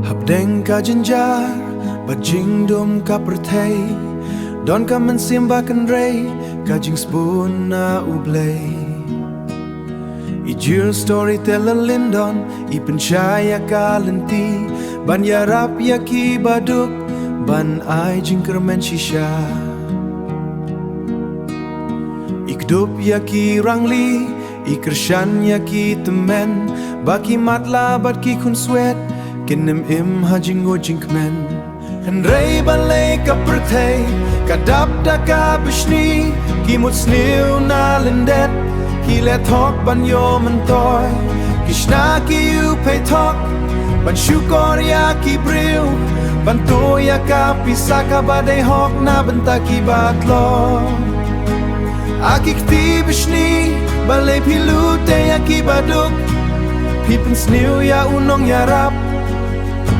Hab deng ka jenjar bajing dom ka pertei don ka mensimbakan rei ka jing spoon na ublei Ijul storyteller lindon I pencaya ka lenti ban yarap yaki baduk ban ai jing kermen shisha Ikdup yaki rangli Ikershan yaki temen baki matla bat ki kun swet Kinem im hajing ojing kmen Henrei balai ka pertei Kadap da ka bishni Kimut sniu na lendet Ki let hok ban yo mentoy Kishna ki yu pay tok Ban syukor ya ki bril Ban to ya ka pisaka badai hok na benta ki batlo Akik ti bishni Balai pilu te ya ki baduk Pipen sniu ya unong yarap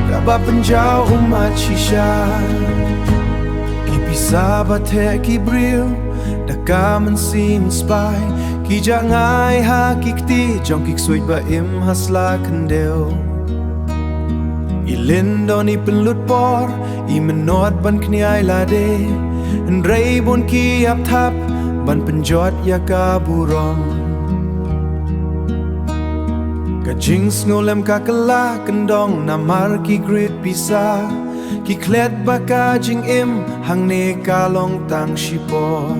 Kaba penjau umat shisha Ki pisa bate ki bril Daka mensim spy Ki jangai ha kikti Jong kik suit ba im hasla kendel I lindon I penlut por I menot ban kniai lade Henrei bon ki ap tap Ban penjot ya ka burong Kajing ngolem ka kala kendong Namar ki grit pisa Ki klet baka jing im Hang ne kalong tang shipo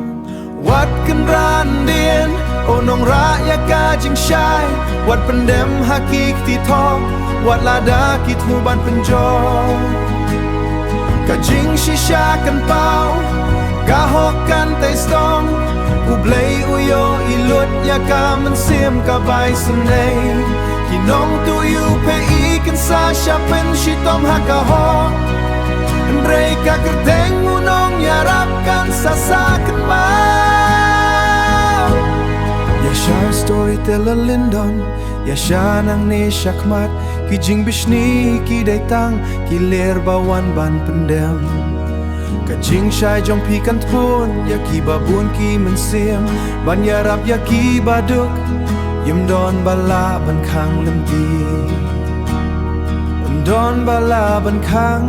Wat ken randien Onong ra ya ka jing syai Wat pendem hakik ti tong Wat lada ki tu ban penjot Kajing shisha kan pau Kahok kan tay stong Ublay uyo ilut ya ka mensim ka bay senay Kinong tuyu pe ikan sa syapen shitom hakahok Henrei ka kerteng unong yarapkan sasakan mau Yasha storyteller lindon Yasha nang ne syakmat Kijing bishni ki daitang Ki ler bawan ban pendem Kajing syai jong pikan pun Yaki babun ki mensim Ban yarap yaki baduk Yum don bala ban kang lempi Don bala ban kang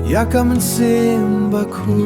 Yaka mensim baku